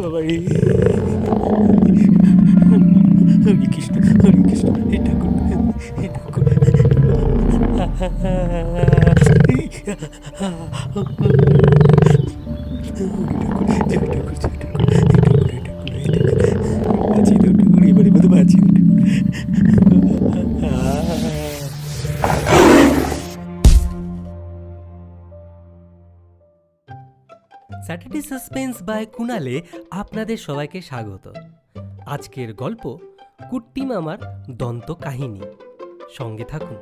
বাবা রে, হরে কৃষ্ণ হরে কৃষ্ণ, হে ঠাকুর হে ঠাকুর। Saturday suspense by কুণালে আপনাদের সবাইকে স্বাগত। আজকের গল্প কুট্টি মামার দন্ত কাহিনী। সঙ্গে থাকুন।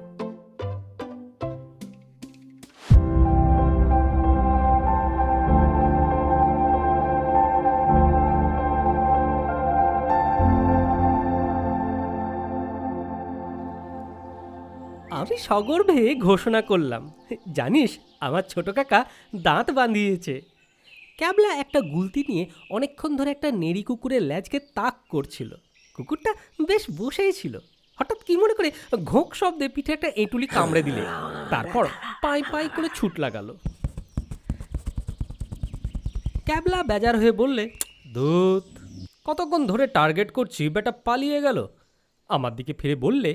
আমি সগর্বে ঘোষণা করলাম, জানিস আমার ছোট কাকা দাঁত বাঁধিয়েছে। ক্যাবলা একটা গুলতি নিয়ে অনেকক্ষণ ধরে একটা নেড়ি কুকুরের ল্যাজকে তাক করছিল। কুকুরটা বেশ বসেই ছিল। হঠাৎ কি মনে করে ঘোঁক শব্দে পিঠে একটা এঁটুলি কামড়ে দিলে, তারপর পাই পাই করে ছুট লাগালো। ক্যাবলা বেজার হয়ে বললে, ধুত, কতক্ষণ ধরে টার্গেট করছি, বেটা পালিয়ে গেল। আমার দিকে ফিরে বললে,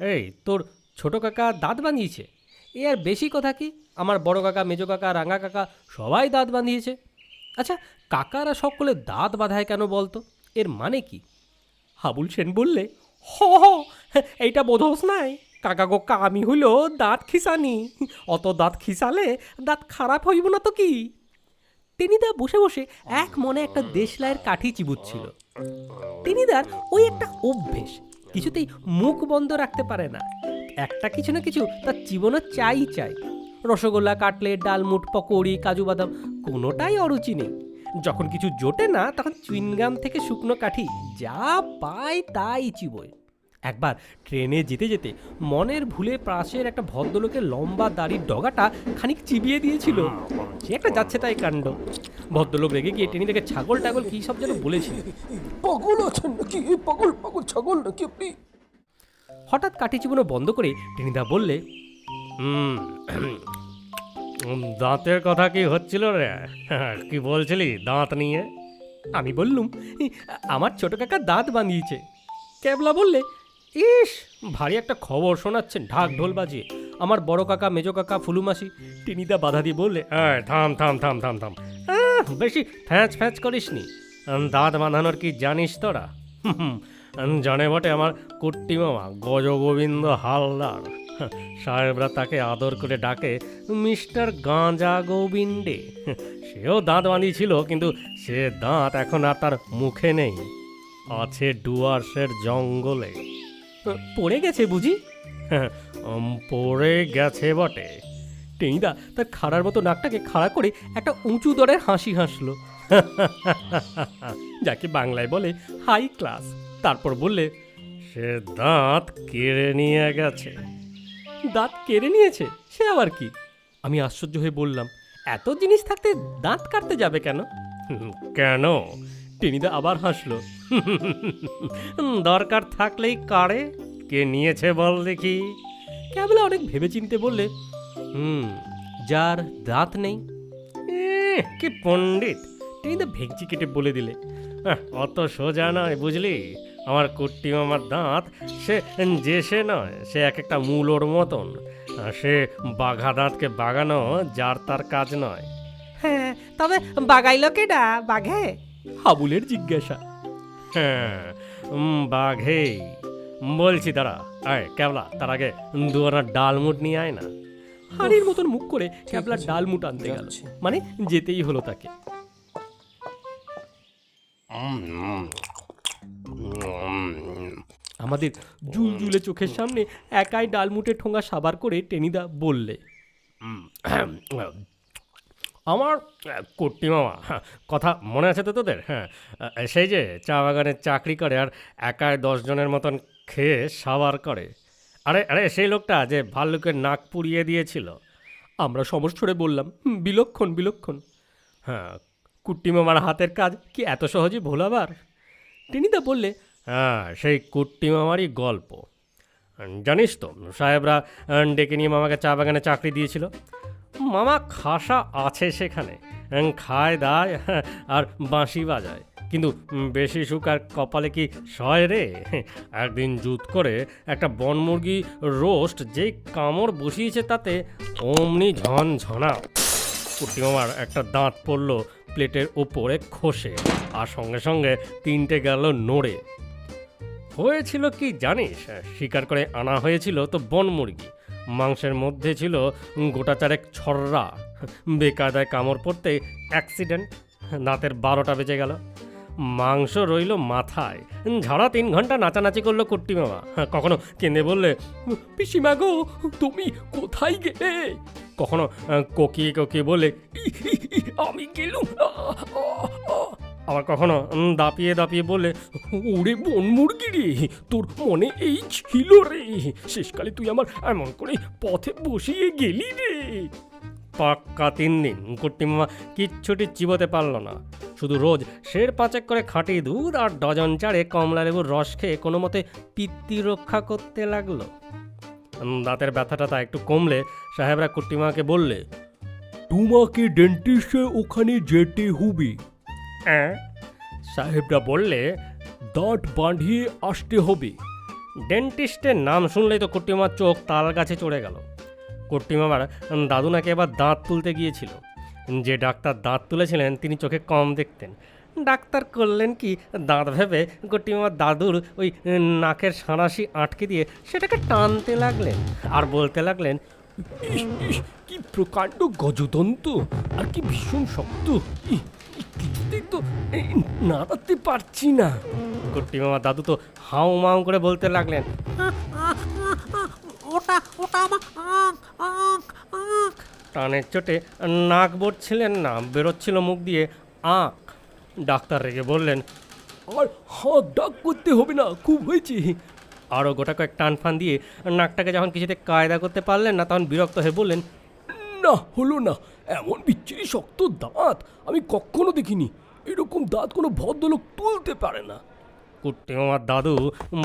এই তোর ছোট কাকা দাঁত বাঁধিয়েছে। এ আর বেশি কথা কি, আমার বড় কাকা, মেজো কাকা, রাঙা কাকা সবাই দাঁত বাঁধিয়েছে। আচ্ছা, কাকারা সকলে দাঁত বাঁধায় কেন বলতো? এর মানে কি? হাবুল সেন বললে, হ হ, এইটা বোধস নাই। কাকা গোক্কা আমি হইল দাঁত খিসানি। অত দাঁত খিসালে দাঁত খারাপ হইব না তো কি? টেনিদা বসে বসে এক মনে একটা দেশলাইয়ের কাঠি চিবুচ্ছিল। টেনিদার ওই একটা অভ্যেস, কিছুতেই মুখ বন্ধ রাখতে পারে না। একটা কিছু না কিছু তার জীবনে চাই চাই। রসগোল্লা, কাটলেট, ডালমুট, পকোড়ি, কাজু বাদাম কোনোটাই অরুচি নেই। যখন কিছু জোটে না তখন চুইনগাম থেকে শুকনো কাঠি যা পায় তাই চিবোয়। একবার ট্রেনে যেতে যেতে মনের ভুলে পাশের একটা ভদ্রলোকের লম্বা দাড়ির ডগাটা খানিক চিবিয়ে দিয়েছিল। সে একটা যাচ্ছে তাই কাণ্ড। ভদ্রলোক রেগে গিয়ে টেনিদাকে ছাগল টাগল কী সব যেন বলেছিল। পাগল আছেন নাকি? পাগল পাগল ছাগল নাকি আপনি? হঠাৎ কাঠি চিবোনো বন্ধ করে টেনিদা বললে, দাঁতের কথা কি হচ্ছিল রে? কি বলছিলি দাঁত নিয়ে? আমি বললুম, আমার ছোট কাকা দাঁত বাঁধিয়েছে। ক্যাবলা বললে, ইস, ভারী একটা খবর শোনাচ্ছেন ঢাক ঢোল বাজিয়ে। আমার বড় কাকা, মেজো কাকা, ফুলুমাসি। টেনিদা বাধা দিয়ে বললে, থাম থাম থাম থাম থাম, বেশি ফ্যাঁচ ফ্যাঁচ করিস নি। দাঁত বাঁধানোর কি জানিস তোরা? জানে বটে আমার কুট্টি মামা গজগোবিন্দ হালদার। সাহেবরা তাকে আদর করে ডাকে মিস্টার গাঁজা গোবিন্দে। সেও দাঁত বাঁধিয়েছিল, কিন্তু সে দাঁত এখন আর তার মুখে নেই, আছে ডুয়ার্সের জঙ্গলে। পড়ে গেছে বুঝি? পড়ে গেছে বটে। টেনিদা তার খাড়ার মতো নাকটাকে খাড়া করে একটা উঁচু দরের হাসি হাসলো, যাকে বাংলায় বলে হাই ক্লাস। তারপর বললে, সে দাঁত কেড়ে নিয়ে গেছে। দাঁত কেড়ে নিয়েছে? সে আবার কি? আমি আশ্চর্য হয়ে বললাম, এত জিনিস থাকতে দাঁত কাটতে যাবে কেন? কেন? টেনিদা আবার হাসলো, দরকার থাকলেই কাড়ে। কে নিয়েছে বল দেখি? ক্যাবলা অনেক ভেবেচিন্তে বললে, যার দাঁত নেই। কি পণ্ডিত! টেনিদা ভেঙচি কেটে বলে দিলে, অত সোজা নয় বুঝলি। আমার কুট্টি মামার দাঁত সে নয়, সে এক একটা মূলোর মতন। সে বাঘা দাঁতকে বাগানো যার তার কাজ নয়। হ্যাঁ, তবে বাগাইল কেডা বাঘে? হাবুলের জিজ্ঞাসা। হ্যাঁ, বাঘেই বলছি। তারা আয় ক্যাবলা, তার আগে দুয়ারা ডালমুট নিয়ে আয় না। হাড়ির মতন মুখ করে ক্যাবলা ডালমুট আনতে গেল, মানে যেতেই হলো তাকে। আমাদের জুলজুলে চোখের সামনে একাই ডালমুটে ঠোঙা সাবার করে টেনিদা বললে, আমার কুট্টি মামা কথা মনে আছে তো তোদের? হ্যাঁ, সেই যে চা বাগানে চাকরি করে আর একাই 10 জনের মতন খেয়ে সাবার করে। আরে আরে সেই লোকটা যে ভাল্লুকের নাক পুড়িয়ে দিয়েছিল। আমরা সমস্যরে বললাম, বিলক্ষণ বিলক্ষণ। হ্যাঁ, কুট্টি মামার হাতের কাজ কি এত সহজে ভোলাবার? টেনিদা বললে, হ্যাঁ, সেই কুট্টি মামারই গল্প। জানিস তো, সাহেবরা ডেকে নিয়ে মামাকে চা বাগানে চাকরি দিয়েছিল। মামা খাসা আছে সেখানে, খায় দায় আর বাঁশি বাজায়, কিন্তু বেশি সুখ আর কপালে কি সয় রে। একদিন জুত করে একটা বনমুরগি রোস্ট যেই কামড় বসিয়েছে তাতে অমনি ঝনঝনা। কুটিমামার একটা দাঁত পড়ল প্লেটের ওপরে খসে, আর সঙ্গে সঙ্গে 3টে গেল নড়ে। হয়েছিল কি জানিস, শিকার করে আনা হয়েছিল তো বনমুরগি, মাংসের মধ্যে ছিল গোটা 4 ছররা। বেকায়দায় কামড় পড়তে অ্যাক্সিডেন্ট, দাঁতের 12টা বেজে গেল। মাংস রইল মাথায়। ঝাড়া 3 ঘন্টা নাচানাচি করলো কুট্টি মামা। কখনো কেঁদে বললে, পিসিমা গো তুমি কোথায় গেলে? কখনো কোকিয়ে কোকিয়ে বলে, আমি গেলুম। আবার কখনো দাপিয়ে দাপিয়ে বলে, ওরে বনমুরগি রে, তোর মনে এই ছিল রে, শেষকালে তুই আমার এমন করে পথে বসিয়ে গেলি রে। পাক্কা 3 দিন কুট্টি মামা কিচ্ছুটি চিবোতে পারল না, শুধু রোজ 5.5 করে খাঁটি দুধ আর ডজন 4 কমলা লেবুর রস খেয়ে কোনো মতে পিত্তি রক্ষা করতে লাগলো। দাঁতের ব্যথাটা তা একটু কমলে সাহেবরা কুট্টিমাকে বললে, তোমাকে ডেন্টিস্টে ওখানে যেতে হবে। সাহেবরা বললে, দাঁত বাঁধিয়ে আসতে হবে। ডেন্টিস্টের নাম শুনলেই তো কুট্টিমার চোখ তাল গাছে চড়ে গেল। কুট্টিমামার দাদু নাকি এবার দাঁত তুলতে গিয়েছিল। যে ডাক্তার দাঁত তুলেছিলেন তিনি চোখে কম দেখতেন। ডাক্তার করলেন কি, দাঁত ভেবে কুট্টিমামার দাদুর ওই নাকের সাঁড়াশি আটকে দিয়ে সেটাকে টানতে লাগলেন আর বলতে লাগলেন, কি প্রকাণ্ড গজতন্তু, আর কি ভীষণ শক্ত, কিছুতেই তো নাড়াতে পারছি না। কুট্টিমামার দাদু তো হাউ মাউ করে বলতে লাগলেন, ওটা ওটা আমার টানের চোটে নাক বড়ছিলেন না, বেরোচ্ছিল মুখ দিয়ে আঁক। ডাক্তার রেগে বললেন, আর হাত ডাক করতে হবে না, খুব হয়েছে। আরও গোটা কয়েক টান ফান দিয়ে নাকটাকে যখন কিছুতে কায়দা করতে পারলেন না, তখন বিরক্ত হয়ে বললেন, না হলো না, এমন বিচ্ছিরি শক্ত দাঁত আমি কখনো দেখিনি। এরকম দাঁত কোনো ভদ্রলোক তুলতে পারে না। কুট্টিমামার দাদু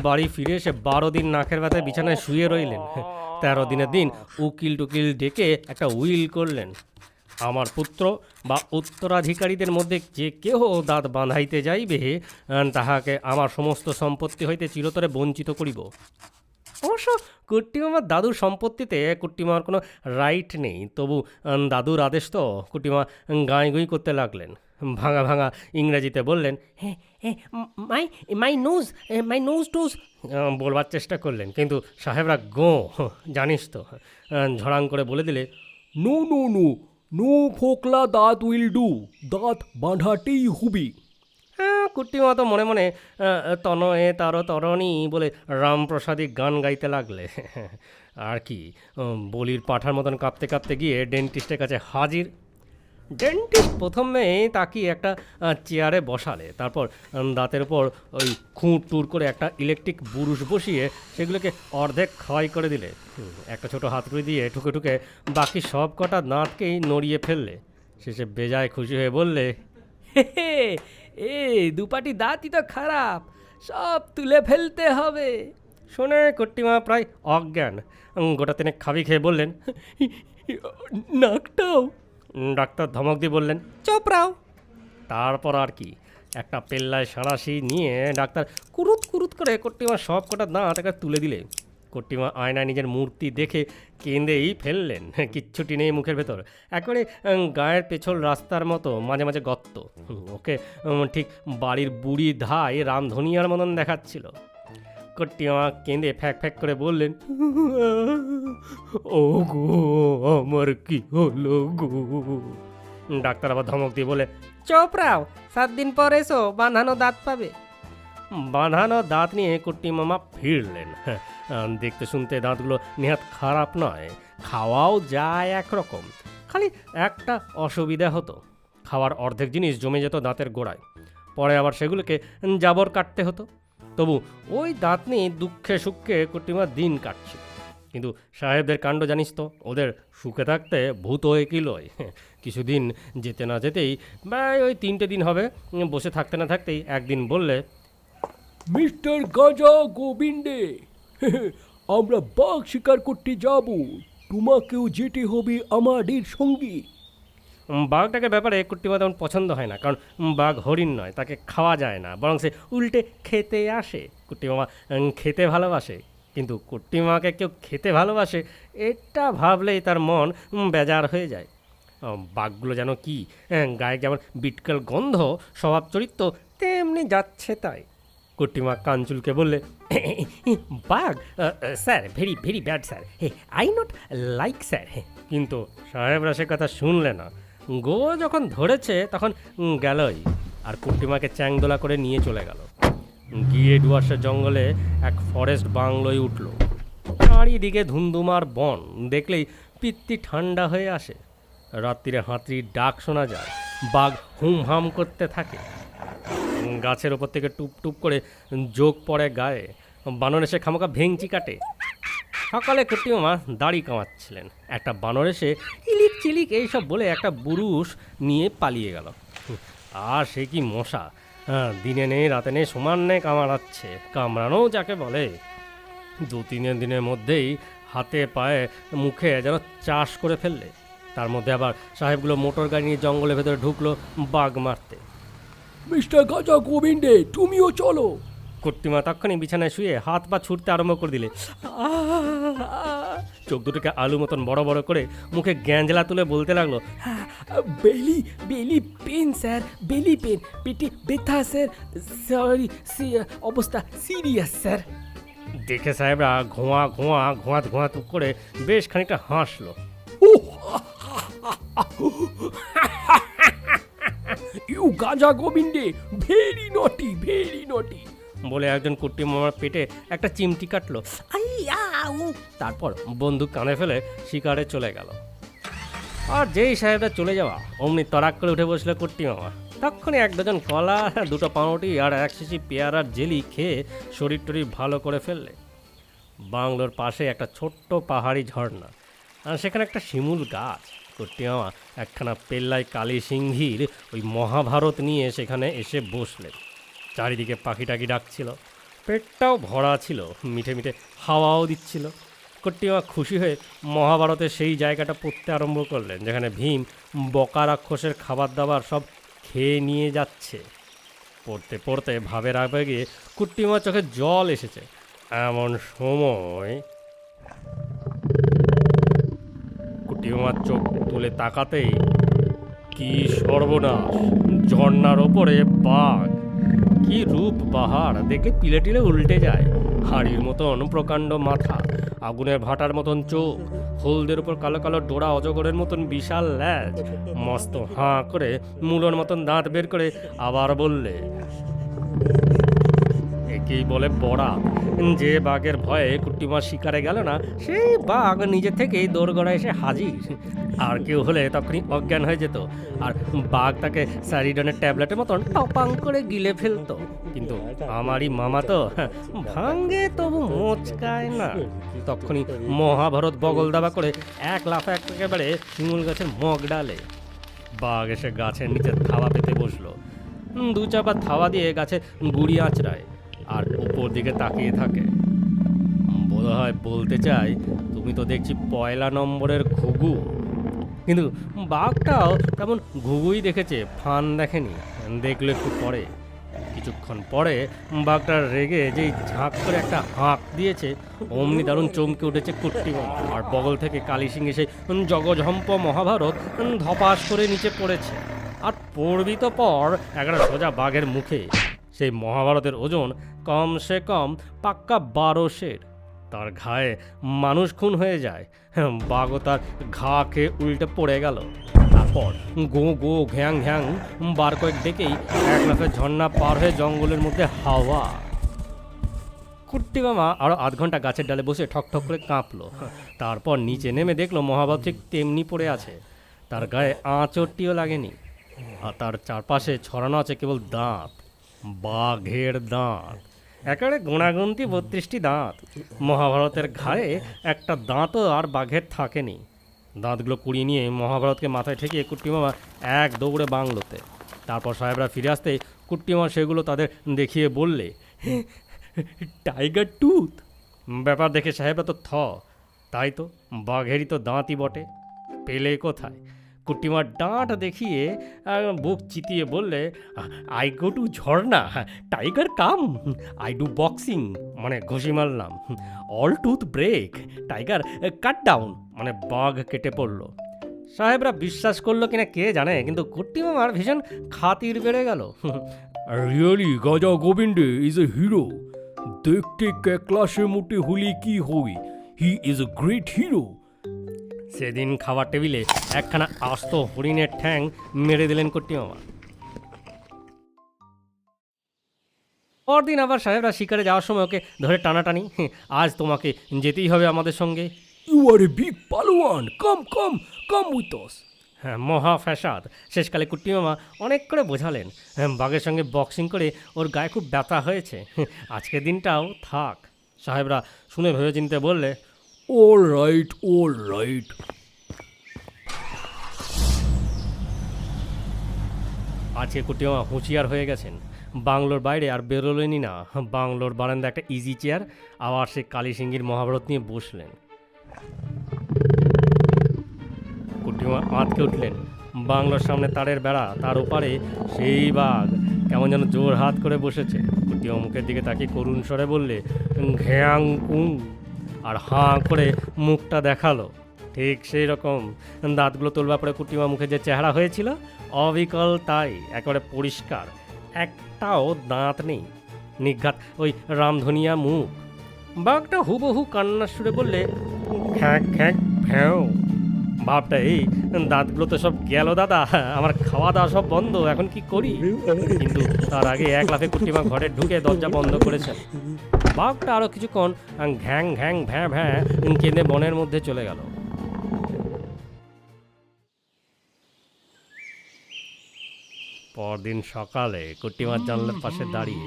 বাড়ি ফিরে এসে 12 দিন নাকের ব্যথায় বিছানায় শুয়ে রইলেন। 13 দিনের দিন উকিল টুকিল ডেকে একটা উইল করলেন, আমার পুত্র বা উত্তরাধিকারীদের মধ্যে যে কেহ দাঁত বাঁধাইতে যাইবে তাহাকে আমার সমস্ত সম্পত্তি হইতে চিরতরে বঞ্চিত করিব। অবশ্য কুট্টিমামার দাদুর সম্পত্তিতে কুট্টিমামার কোনো রাইট নেই, তবু দাদুর আদেশ তো কুট্টিমা গাঁই গুঁই করতে লাগলেন। ভাঙা ভাঙা ইংরেজিতে বললেন, মাই মাই নোজ মাই নোজ টোজ বলবার চেষ্টা করলেন, কিন্তু সাহেবরা গো জানিস তো ঝড়াং করে বলে দিলে, নো নো নো, নো ফোকলা দাঁত উইল ডু, দাঁত বাঁধাতেই হবে। কুট্টিমা তো মনে মনে তনয়ে তারো তরণী বলে রামপ্রসাদী গান গাইতে লাগলে। আর কি, বলির পাঠার মতন কাঁপতে কাঁপতে গিয়ে ডেন্টিস্টের কাছে হাজির। ডেন্টিস্ট প্রথমে তাকিয়ে একটা চেয়ারে বসালে, তারপর দাঁতের উপর ওই খুঁট টুর করে একটা ইলেকট্রিক বুরুশ বসিয়ে সেগুলোকে অর্ধেক ক্ষয় করে দিলে। একটা ছোট হাতুড়ি দিয়ে ঠুকে ঠুকে বাকি সব কটা দাঁতকেই নড়িয়ে ফেললে। শেষে বেজায় খুশি হয়ে বললে, হে দুপাটি দাঁতই তো খারাপ, সব তুলে ফেলতে হবে। শুনে কুট্টিমা প্রায় অজ্ঞান। গোটা 3 খাবি খেয়ে বললেন, নাকটাও? ডাক্তার ধমক দিয়ে বললেন, চোপড়াও। তারপর আর কি, একটা পেল্লায় সাঁড়াশি নিয়ে ডাক্তার কুরুত কুরুত করে কুট্টিমা সব কটা দাঁত একটা তুলে দিলে। কুট্টিমা আয়নায় নিজের মূর্তি দেখে কেঁদেই ফেললেন। কিচ্ছুটি নেই মুখের ভেতর, একেবারে গায়ের পেছল রাস্তার মতো মাঝে মাঝে গর্ত। ওকে ঠিক বাড়ির বুড়ি ধাই রামধনিয়ার মতন দেখাচ্ছিল। কুট্টিমা কেঁদে ফ্যাক ফ্যাক করে বললেন, ও গো আমার কি হলো গো। ডাক্তার আবার ধমক দিয়ে বলে, চোপড়াও, 7 দিন পর এসো, বাঁধানো দাঁত পাবে। বাঁধানো দাঁত নিয়ে কুট্টি মামা ফিরলেন। দেখতে শুনতে দাঁতগুলো নেহাত খারাপ নয়, খাওয়াও যায় একরকম, খালি একটা অসুবিধা হতো, খাওয়ার অর্ধেক জিনিস জমে যেত দাঁতের গোড়ায়, পরে আবার সেগুলোকে জাবর কাটতে হতো। তবু ওই দাঁত নিয়ে দুঃখে সুখে কুট্টিমা দিন কাটছে। কিন্তু সাহেবদের কাণ্ড জানিস তো, ওদের সুখে থাকতে ভূত হয়ে কি লয়। কিছুদিন যেতে না যেতেই প্রায় ওই 3টে দিন হবে, বসে থাকতে না থাকতেই একদিন বললে, মিস্টার গাজা গোবিন্দে, আমরা বাঘ শিকার করতে যাব, তোমাকেও যেতে হবে আমাদের সঙ্গে। বাঘটাকে ব্যাপারে কুট্টিমা তেমন পছন্দ হয় না, কারণ বাঘ হরিণ নয়, তাকে খাওয়া যায় না, বরং সে উল্টে খেতে আসে। কুট্টিমামা খেতে ভালোবাসে, কিন্তু কুট্টিমাকে কেউ খেতে ভালোবাসে এটা ভাবলেই তার মন বেজার হয়ে যায়। বাঘগুলো যেন কি, গায়ে যেমন বিটকেল গন্ধ, স্বভাব চরিত্র তেমনি যাচ্ছে তাই। কুট্টিমা কাঞ্চুলকে বললে, বাঘ sir, very very bad sir, I not like sir. কিন্তু সাহেবরা সে কথা শুনলে না। গো যখন ধরেছে তখন গেলই, আর কুট্টিমাকে চ্যাংদোলা করে নিয়ে চলে গেল। গিয়ে ডুয়ার্সের জঙ্গলে এক ফরেস্ট বাংলোয় উঠল। চারিদিকে ধুমধুমার বন, দেখলেই পিত্তি ঠান্ডা হয়ে আসে। রাত্রিরে হাতির ডাক শোনা যায়, বাঘ হুমহাম করতে থাকে, গাছের ওপর থেকে টুপ টুপ করে যোগ পড়ে গায়ে, বানর এসে খামোকা ভেঙচি কাটে। সকালে কুট্টিমামা দাড়ি কামাচ্ছিলেন, একটা বানর এসে ইলিক চিলিক এইসব বলে একটা বুরুষ নিয়ে পালিয়ে গেল। আর সে কি মশা, দিনে নেই রাতে নেই সমানে কামড়াচ্ছে, কামড়ানো যাকে বলে। 2-3 দিনের মধ্যেই হাতে পায়ে মুখে যেন চাষ করে ফেললে। তার মধ্যে আবার সাহেবগুলো মোটর গাড়ি নিয়ে জঙ্গলের ভেতরে ঢুকলো বাঘ মারতে। মিস্টার গাজা গোবিন্দে, তুমিও চলো। কুট্টিমা তখনই বিছানায় শুয়ে হাত পা ছুটতে আরম্ভ করে দিলে। চোখ দুটোকে আলু মতন বড় বড় করে মুখে গ্যাঞ্জলা তুলে বলতে লাগলো, বেলি বেলি পেন স্যার, বেলি পেন, পেটে ব্যথা স্যার, সরি, অবস্থা সিরিয়াস স্যার। দেখে সাহেবরা ঘোঁয়া ঘোঁয়া ঘোঁয়াত ঘোঁয়াত করে বেশ খানিকটা হাসলো। ইউ গাজা গোবিন্দে, ভেরি নটি, ভেরি নটি। বলে একজন কুট্টিমামার পেটে একটা চিমটি কাটলো। তারপর বন্দুক কানে ফেলে শিকারে চলে গেল। আর যেই সাহেবরা চলে যাওয়া, অমনি তরাক করে উঠে বসলো কুট্টিমামা। তখনই 1 ডজন কলা, 2টো পাউরুটি আর 1 শিশি পেয়ারার জেলি খেয়ে শরীর টরীর ভালো করে ফেললে। বাংলোর পাশে একটা ছোট্ট পাহাড়ি ঝর্ণা, আর সেখানে একটা শিমুল গাছ। কুট্টিমামা একখানা পেল্লাই কালী সিংহীর ওই মহাভারত নিয়ে সেখানে এসে বসলেন। চারিদিকে পাখি টাকি ডাকছিল, পেটটাও ভরা ছিল, মিঠে মিঠে হাওয়াও দিচ্ছিল। কুট্টিমামা খুশি হয়ে মহাভারতের সেই জায়গাটা পড়তে আরম্ভ করলেন, যেখানে ভীম বকা রাক্ষসের খাবার দাবার সব খেয়ে নিয়ে যাচ্ছে। পড়তে পড়তে ভাবের আবেগে কুট্টিমামার চোখে জল এসেছে। এমন সময় কুট্টিমামার চোখ তুলে তাকাতেই কি সর্বনাশ! ঝর্ণার ওপরে বাঘ! কি রূপ বাহার! দেখে পিলে টিলে উল্টে যায়। হাড়ির মতন প্রকাণ্ড মাথা, আগুনের ভাটার মতন চোখ, হলদের উপর কালো কালো ডোরা অজগরের মতন বিশাল ল্যাজ, মস্ত হাঁ করে মূলর মতন দাঁত বের করে আবার বললে, একেই বলে বড়া। যে বাঘের ভয়ে কুট্টিমা শিকারে গেল না, সেই বাঘ নিজে থেকেই দোরগড়ায় এসে হাজির। আর কেউ হলে তখনই অজ্ঞান হয়ে যেত, আর বাঘ তাকে স্যারিডনের ট্যাবলেটের মতন টপাং করে গিলে ফেলতো। কিন্তু আমারই মামা তো ভাঙ্গে তবু মোচকায় না। তখনই মহাভারত বগল দাবা করে 1 লাফে একেবারে শিমুল গাছের মগ ডালে। বাঘ এসে গাছের নিচে থাবা পেতে বসলো। 2 চাপা থাবা দিয়ে গাছে গুড়ি আঁচড়ায়, আর উপর দিকে তাকিয়ে থাকে। বোধ হয় বলতে চাই, তুমি তো দেখছি 1 নম্বরের ঘুঘু। কিন্তু বাঘটাও তেমন ঘুঘুই দেখেছে, ফান দেখেনি। দেখলো একটু পরে। কিছুক্ষণ পরে বাঘটা রেগে যেই ঝাঁক করে একটা হাঁক দিয়েছে, অমনি দারুণ চমকে উঠেছে কুট্টিমামা। আর বগল থেকে কালী সিং এসে জগঝম্প মহাভারত ধপাস করে নিচে পড়েছে। আর পড়বি তো পর একটা সোজা বাঘের মুখে। সেই মহাভারতের ওজন কমসে কম পাক্কা 12 সের। তার ঘায়ে মানুষ খুন হয়ে যায়। বাঘও তার ঘা খেয়ে উল্টে পড়ে গেল। তারপর গো গো ঘ্যাং ঘ্যাং বার কয়েক ডেকেই 1 লাফে ঝর্ণা পার হয়ে জঙ্গলের মধ্যে হাওয়া। কুট্টিমামা আরও 1/2 ঘন্টা গাছের ডালে বসে ঠক ঠক করে কাঁপলো। তারপর নিচে নেমে দেখলো মহাভারত ঠিক তেমনি পড়ে আছে। তার গায়ে আঁচড়টিও লাগেনি, আর তার চারপাশে ছড়ানো আছে কেবল দাঁত, বাঘের দাঁত। একেবারে গুণাগুন্তি 32টি দাঁত। মহাভারতের ঘায়ে একটা দাঁতও আর বাঘের থাকেনি। দাঁতগুলো কুড়িয়ে নিয়ে মহাভারতকে মাথায় ঠেকিয়ে কুট্টিমামা 1 দৌড়ে বাংলোতে। তারপর সাহেবরা ফিরে আসতে কুট্টিমামা সেগুলো তাদের দেখিয়ে বললে, টাইগার টুথ। ব্যাপার দেখে সাহেবরা তো তাই তো, বাঘেরই তো দাঁতই বটে, পেলে কোথায়? কুট্টিমার ডাঁট দেখিয়ে বুক চিতিয়ে বললে, I go to jharna, tiger come, I do boxing, মানে ঘুষি মারলাম, all tooth break, tiger cut down, মানে বাঘ কেটে পড়লো। সাহেবরা বিশ্বাস করলো কিনা কে জানে, কিন্তু কুট্টি মামার ভীষণ খাতির বেড়ে গেল। Really Gaja Gobinde is a hero. দেখতে ক্লাসে মোটে হলে কি হই, he is a great hero. সেদিন খাবার টেবিলে একখানা আস্ত হরিণের ঠ্যাং মেরে দিলেন কুট্টি মামা। পরদিন আবার সাহেবরা শিকারে যাওয়ার সময় ওকে ধরে টানাটানি, আজ তোমাকে যেতেই হবে আমাদের সঙ্গে। ইউ আর এ বিগ পালোয়ান, come come come with us. হ্যাঁ, মহা ফ্যাসাদ। শেষকালে কুট্টি মামা অনেক করে বোঝালেন, বাঘের সঙ্গে বক্সিং করে ওর গায়ে খুব ব্যথা হয়েছে, আজকের দিনটাও থাক। সাহেবরা শুনে ভেবে চিনতে বললে, অল রাইট অল রাইট। আজকে কুট্টি মামা হুঁশিয়ার হয়ে গেছেন। বাংলোর বাইরে আর বেরোলেনই না। বাংলোর বারান্দা একটা ইজি চেয়ার, আবার সে কালী সিংহীর মহাভারত নিয়ে বসলেন। কুট্টিমা আঁতকে উঠলেন। বাংলোর সামনে তারের বেড়া, তার ওপারে সেই বাঘ কেমন যেন জোর হাত করে বসেছে। কুট্টিমা মুখের দিকে তাকিয়ে করুণ স্বরে বললে, ঘ্যাং কুং, আর হাঁ করে মুখটা দেখালো। ঠিক সেই রকম দাঁতগুলো তোলবা পরে কুট্টিমা মুখে যে চেহারা হয়েছিল, অবিকল তাই, একেবারে পরিষ্কার, একটাও দাঁত নেই, নিঘাত ওই রামধনিয়া মুখ। বাঘটা হুবহু কান্নার সুরে বললে, খ্যাঁক খ্যাঁক ফ্যাঁও। ভাবটা এই, দাঁতগুলো তো সব গেল দাদা, আমার খাওয়া দাওয়া সব বন্ধ, এখন কি করি? কিন্তু তার আগে এক লাফে কুট্টিমা ঘরে ঢুকে দরজা বন্ধ করেছেন। বাঘটা আরো কিছুক্ষণ ঘ্যাং ঘ্যাং ভ্যাঁ ভ্যাঁ কেঁদে বনের মধ্যে চলে গেল। পরদিন সকালে কুট্টিমার জানলার পাশে দাঁড়িয়ে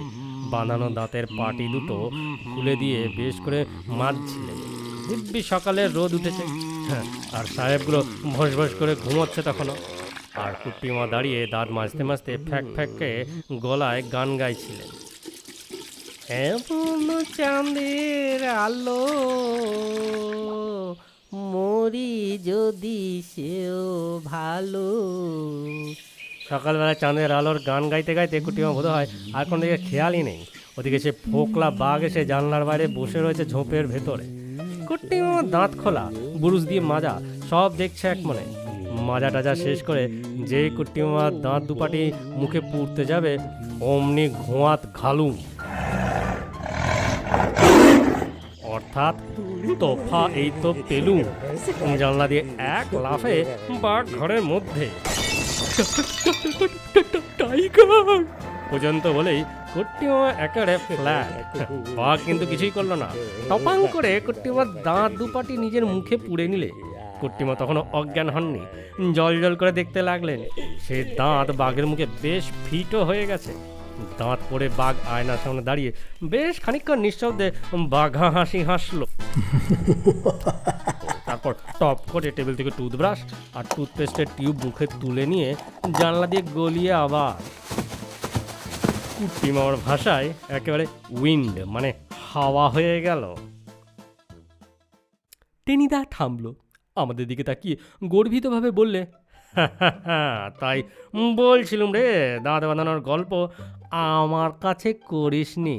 বাঁধানো দাঁতের পাটি দুটো খুলে দিয়ে বেশ করে মাজছিলেন। দিব্যি সকালে রোদ উঠেছে, হ্যাঁ, আর সাহেবগুলো ভস ভস করে ঘুমোচ্ছে তখনও। আর কুট্টিমা দাঁড়িয়ে দাঁত মাজতে মাজতে ফ্যাক ফ্যাককে গলায় গান গাইছিলেন। এমন চাঁদের আলো, মরি যদি সেও ভালো। সকালবেলা চাঁদের আলোর গান গাইতে গাইতে কুট্টিমা বোধ হয় আর কোনো দিকে খেয়ালই নেই। ওদিকে সে ফোকলা বাঘ এসে জানলার বাইরে বসে রয়েছে ঝোপের ভেতরে। কুট্টিমা দাঁত খোলা, বুরুশ দিয়ে মাজা, সব দেখছে এক মনে। মাজা টাজা শেষ করে যেই কুট্টিমা দাঁত দুপাটি মুখে পুড়তে যাবে, অমনি ঘোঁয়াত ঘালুম, অর্থাৎ তোফা এই তো পেলুম। জানলা দিয়ে এক লাফে বাঘ ঘরের মধ্যে। টাইগার পর্যন্ত বলেই কুট্টিমা একেবারে ফ্ল্যাট। বাঘ কিন্তু কিছুই করলো না। টপাং করে কুট্টিমার দাঁত দুপাটি নিজের মুখে পুড়ে নিলে। কুট্টিমা তখনও অজ্ঞান হননি, জল জল করে দেখতে লাগলেন। সে দাঁত বাঘের মুখে বেশ ফিটও হয়ে গেছে। দাঁত পড়ে বাঘ আয়নার সামনে দাঁড়িয়ে বেশ খানিকক্ষণ নিঃশব্দে বাঘা হাসি হাসলো। তারপর টপ করে টেবিল থেকে টুথব্রাশ আর টুথপেস্টের টিউব মুখে তুলে নিয়ে জানলা দিয়ে গলিয়ে আবার কুট্টিমার ভাষায় একেবারে উইন্ড, মানে হাওয়া হয়ে গেল। টেনিদা থামলো, আমাদের দিকে তাকিয়ে গর্বিতভাবে বললে, তাই বলছিলুম রে, দাঁত বাঁধানোর গল্প আমার কাছে করিসনি।